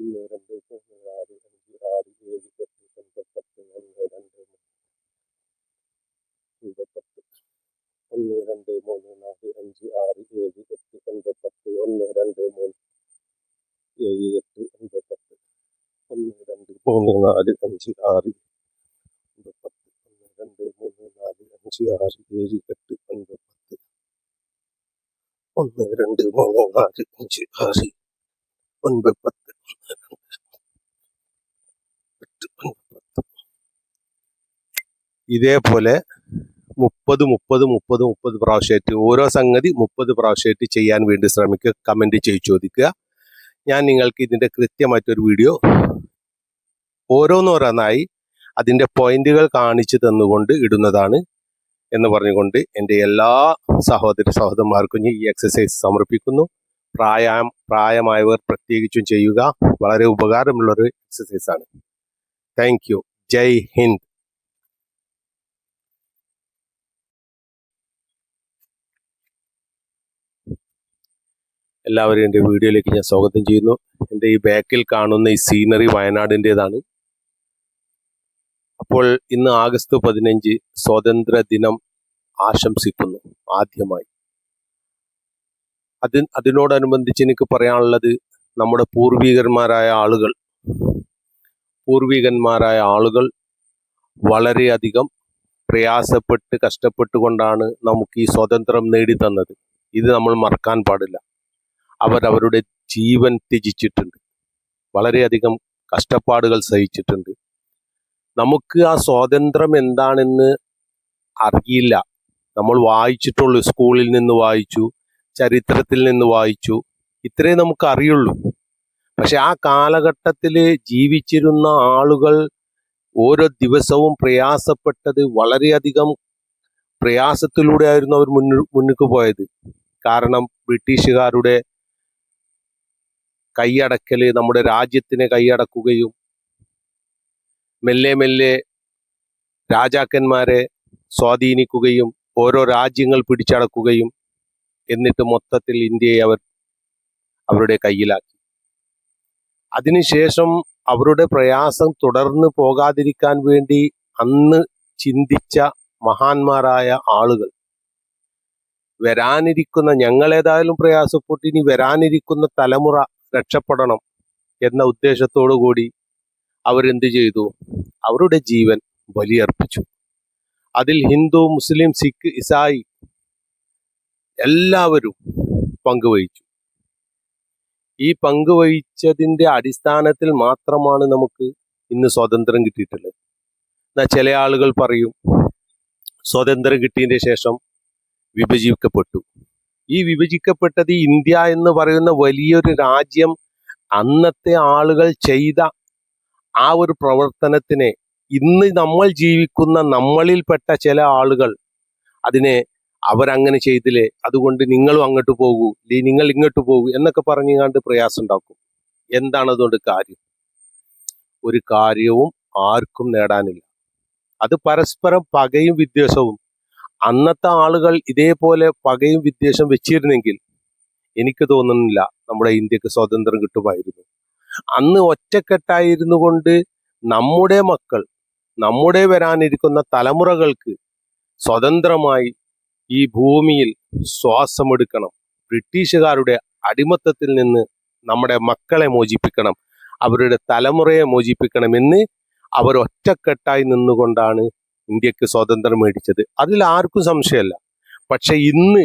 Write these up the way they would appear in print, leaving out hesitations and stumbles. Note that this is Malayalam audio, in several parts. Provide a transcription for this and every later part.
1 2 3 4 5 6 7 8 9 10 11 12 ഇതേപോലെ 30 പ്രാവശ്യമായിട്ട് ഓരോ സംഗതി 30 പ്രാവശ്യമായിട്ട് ചെയ്യാൻ വേണ്ടി ശ്രമിക്കുക. കമന്റ് ചെയ്ത് ചോദിക്കുക. ഞാൻ നിങ്ങൾക്ക് ഇതിന്റെ കൃത്യമായിട്ടൊരു വീഡിയോ ഓരോന്നോരോന്നായി അതിന്റെ പോയിന്റുകൾ കാണിച്ചു തന്നുകൊണ്ട് ഇടുന്നതാണ് എന്ന് പറഞ്ഞുകൊണ്ട് എൻ്റെ എല്ലാ സഹോദരന്മാർക്കും ഈ എക്സസൈസ് സമർപ്പിക്കുന്നു. പ്രായമായവർ പ്രത്യേകിച്ചും ചെയ്യുക. വളരെ ഉപകാരമുള്ളൊരു എക്സസൈസാണ്. Thank you. ജയ് ഹിന്ദ്. എല്ലാവരും എൻ്റെ വീഡിയോയിലേക്ക് ഞാൻ സ്വാഗതം ചെയ്യുന്നു. എൻ്റെ ഈ ബാക്കിൽ കാണുന്ന ഈ സീനറി വയനാടിൻ്റെതാണ്. അപ്പോൾ ഇന്ന് ആഗസ്റ്റ് 15 സ്വാതന്ത്ര്യ ദിനം ആശംസിക്കുന്നു. ആദ്യമായി അതിനോടനുബന്ധിച്ച് എനിക്ക് പറയാനുള്ളത്, നമ്മുടെ പൂർവികന്മാരായ ആളുകൾ വളരെയധികം പ്രയാസപ്പെട്ട് കഷ്ടപ്പെട്ടുകൊണ്ടാണ് നമുക്ക് ഈ സ്വാതന്ത്ര്യം നേടിത്തന്നത്. ഇത് നമ്മൾ മറക്കാൻ പാടില്ല. അവരവരുടെ ജീവൻ ത്യജിച്ചിട്ടുണ്ട്, വളരെയധികം കഷ്ടപ്പാടുകൾ സഹിച്ചിട്ടുണ്ട്. നമുക്ക് ആ സ്വാതന്ത്ര്യം എന്താണെന്ന് അറിയില്ല. നമ്മൾ വായിച്ചിട്ടുള്ളൂ, സ്കൂളിൽ നിന്ന് വായിച്ചു, ചരിത്രത്തിൽ നിന്ന് വായിച്ചു, ഇത്രേ നമുക്ക് അറിയുള്ളൂ. പക്ഷെ ആ കാലഘട്ടത്തിൽ ജീവിച്ചിരുന്ന ആളുകൾ ഓരോ ദിവസവും പ്രയാസപ്പെട്ടത്, വളരെയധികം പ്രയാസത്തിലൂടെ ആയിരുന്നു അവർ മുന്നിക്ക് പോയത്. കാരണം ബ്രിട്ടീഷുകാരുടെ കൈയടക്കല് നമ്മുടെ രാജ്യത്തിനെ കൈയടക്കുകയും മെല്ലെ മെല്ലെ രാജാക്കന്മാരെ സ്വാധീനിക്കുകയും ഓരോ രാജ്യങ്ങൾ പിടിച്ചടക്കുകയും എന്നിട്ട് മൊത്തത്തിൽ ഇന്ത്യയെ അവരുടെ കയ്യിലാക്കി. അതിനുശേഷം അവരുടെ പ്രയാസം തുടർന്ന് പോകാതിരിക്കാൻ വേണ്ടി അന്ന് ചിന്തിച്ച മഹാന്മാരായ ആളുകൾ ഞങ്ങളേതായാലും പ്രയാസപ്പെട്ട് ഇനി വരാനിരിക്കുന്ന തലമുറ രക്ഷപ്പെടണം എന്ന ഉദ്ദേശത്തോടു കൂടി അവരെന്ത് ചെയ്തു? അവരുടെ ജീവൻ ബലിയർപ്പിച്ചു. അതിൽ ഹിന്ദു, മുസ്ലിം, സിഖ്, ഇസായി എല്ലാവരും പങ്കുവഹിച്ചു. ഈ പങ്കുവഹിച്ചതിൻ്റെ അടിസ്ഥാനത്തിൽ മാത്രമാണ് നമുക്ക് ഇന്ന് സ്വാതന്ത്ര്യം കിട്ടിയിട്ടുള്ളത്. എന്നാൽ ചില ആളുകൾ പറയും സ്വാതന്ത്ര്യം കിട്ടിയതിൻ്റെ ശേഷം വിഭജിക്കപ്പെട്ടു. ഈ വിഭജിക്കപ്പെട്ടത് ഇന്ത്യ എന്ന് പറയുന്ന വലിയൊരു രാജ്യം അന്നത്തെ ആളുകൾ ചെയ്ത ആ ഒരു പ്രവർത്തനത്തിനെ ഇന്ന് നമ്മൾ ജീവിക്കുന്ന നമ്മളിൽപ്പെട്ട ചില ആളുകൾ അതിനെ അവരങ്ങനെ ചെയ്തില്ലേ, അതുകൊണ്ട് നിങ്ങളും അങ്ങോട്ട് പോകൂ, നിങ്ങൾ ഇങ്ങോട്ട് പോകൂ എന്നൊക്കെ പറഞ്ഞുകൊണ്ട് പ്രയാസം ഉണ്ടാക്കും. എന്താണ് അതുകൊണ്ട് കാര്യം? ഒരു കാര്യവും ആർക്കും നേടാനില്ല. അത് പരസ്പരം പകയും വിദ്വേഷവും. അന്നത്തെ ആളുകൾ ഇതേപോലെ പകയും വിദ്വേഷം വെച്ചിരുന്നെങ്കിൽ എനിക്ക് തോന്നുന്നില്ല നമ്മുടെ ഇന്ത്യക്ക് സ്വാതന്ത്ര്യം കിട്ടുമായിരുന്നു. അന്ന് ഒറ്റക്കെട്ടായിരുന്നു കൊണ്ട് നമ്മുടെ മക്കൾ, നമ്മുടെ വരാനിരിക്കുന്ന തലമുറകൾക്ക് സ്വതന്ത്രമായി ഈ ഭൂമിയിൽ ശ്വാസമെടുക്കണം. ബ്രിട്ടീഷുകാരുടെ അടിമത്തത്തിൽ നിന്ന് നമ്മുടെ മക്കളെ മോചിപ്പിക്കണം, അവരുടെ തലമുറയെ മോചിപ്പിക്കണമെന്ന് അവർ ഒറ്റക്കെട്ടായി നിന്നുകൊണ്ടാണ് ഇന്ത്യക്ക് സ്വാതന്ത്ര്യം മേടിച്ചത്. അതിൽ ആർക്കും സംശയമല്ല. പക്ഷെ ഇന്ന്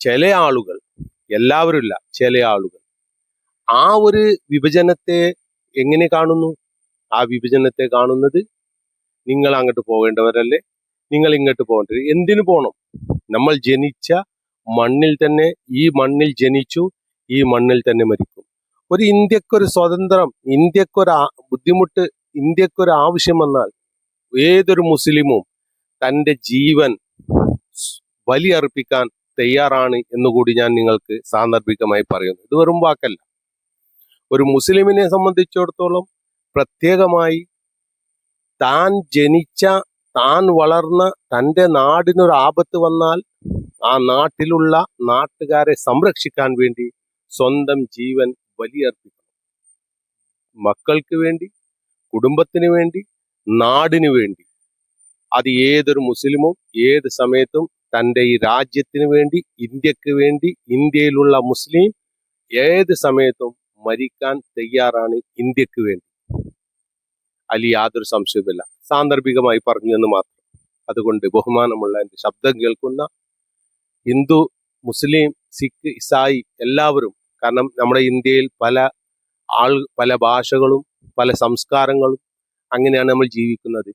ചില ആളുകൾ, എല്ലാവരുമില്ല, ചില ആളുകൾ ആ ഒരു വിഭജനത്തെ എങ്ങനെ കാണുന്നു? ആ വിഭജനത്തെ കാണുന്നത് നിങ്ങൾ അങ്ങോട്ട് പോകേണ്ടവരല്ലേ, നിങ്ങൾ ഇങ്ങോട്ട് പോകേണ്ടത്. എന്തിനു പോകണം? നമ്മൾ ജനിച്ച മണ്ണിൽ തന്നെ, ഈ മണ്ണിൽ ജനിച്ചു, ഈ മണ്ണിൽ തന്നെ മരിക്കും. ഒരു ഇന്ത്യക്കൊരു സ്വാതന്ത്ര്യം, ഇന്ത്യക്കൊരു ബുദ്ധിമുട്ട്, ഇന്ത്യക്കൊരു ആവശ്യം വന്നാൽ ഏതൊരു മുസ്ലിമും തൻ്റെ ജീവൻ ബലിയർപ്പിക്കാൻ തയ്യാറാണ് എന്നുകൂടി ഞാൻ നിങ്ങൾക്ക് സാന്ദർഭികമായി പറയുന്നു. ഇത് വെറും വാക്കല്ല. ഒരു മുസ്ലിമിനെ സംബന്ധിച്ചിടത്തോളം പ്രത്യേകമായി താൻ ജനിച്ച, താൻ വളർന്ന തൻ്റെ നാടിനൊരു ആപത്ത് വന്നാൽ ആ നാട്ടിലുള്ള നാട്ടുകാരെ സംരക്ഷിക്കാൻ വേണ്ടി സ്വന്തം ജീവൻ ബലിയർപ്പിക്കണം. മക്കൾക്ക് വേണ്ടി, കുടുംബത്തിന് വേണ്ടി, നാടിനു വേണ്ടി. അത് ഏതൊരു മുസ്ലിമും ഏത് സമയത്തും തൻ്റെ ഈ രാജ്യത്തിന് വേണ്ടി, ഇന്ത്യക്ക് വേണ്ടി, ഇന്ത്യയിലുള്ള മുസ്ലിം ഏത് സമയത്തും മരിക്കാൻ തയ്യാറാണ് ഇന്ത്യക്ക് വേണ്ടി. അതിൽ യാതൊരു സംശയവുമില്ല. സാന്ദർഭികമായി പറഞ്ഞു എന്ന് മാത്രം. അതുകൊണ്ട് ബഹുമാനമുള്ള എൻ്റെ ശബ്ദം കേൾക്കുന്ന ഹിന്ദു, മുസ്ലിം, സിഖ്, ഇസായി എല്ലാവരും, കാരണം നമ്മുടെ ഇന്ത്യയിൽ പല ഭാഷകളും പല സംസ്കാരങ്ങളും അങ്ങനെയാണ് നമ്മൾ ജീവിക്കുന്നത്.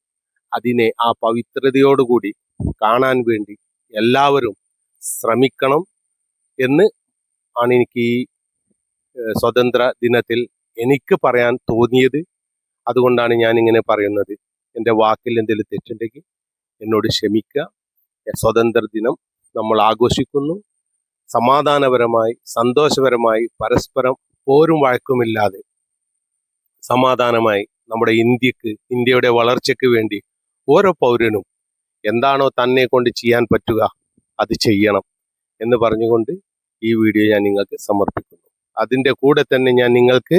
അതിനെ ആ പവിത്രതയോടുകൂടി കാണാൻ വേണ്ടി എല്ലാവരും ശ്രമിക്കണം എന്ന് ആണ് എനിക്ക് ഈ സ്വതന്ത്ര ദിനത്തിൽ എനിക്ക് പറയാൻ തോന്നിയത്. അതുകൊണ്ടാണ് ഞാൻ ഇങ്ങനെ പറയുന്നത്. എൻ്റെ വാക്കിൽ എന്തെങ്കിലും തെറ്റുണ്ടെങ്കിൽ എന്നോട് ക്ഷമിക്കുക. സ്വതന്ത്ര ദിനം നമ്മൾ ആഘോഷിക്കുന്നു സമാധാനപരമായി, സന്തോഷപരമായി, പരസ്പരം പോരും വഴക്കുമില്ലാതെ സമാധാനമായി നമ്മുടെ ഇന്ത്യയുടെ വളർച്ചയ്ക്ക് വേണ്ടി ഓരോ പൗരനും എന്താണോ തന്നെ കൊണ്ട് ചെയ്യാൻ പറ്റുക അത് ചെയ്യണം എന്ന് പറഞ്ഞുകൊണ്ട് ഈ വീഡിയോ ഞാൻ നിങ്ങൾക്ക് സമർപ്പിക്കുന്നു. അതിൻ്റെ കൂടെ തന്നെ ഞാൻ നിങ്ങൾക്ക്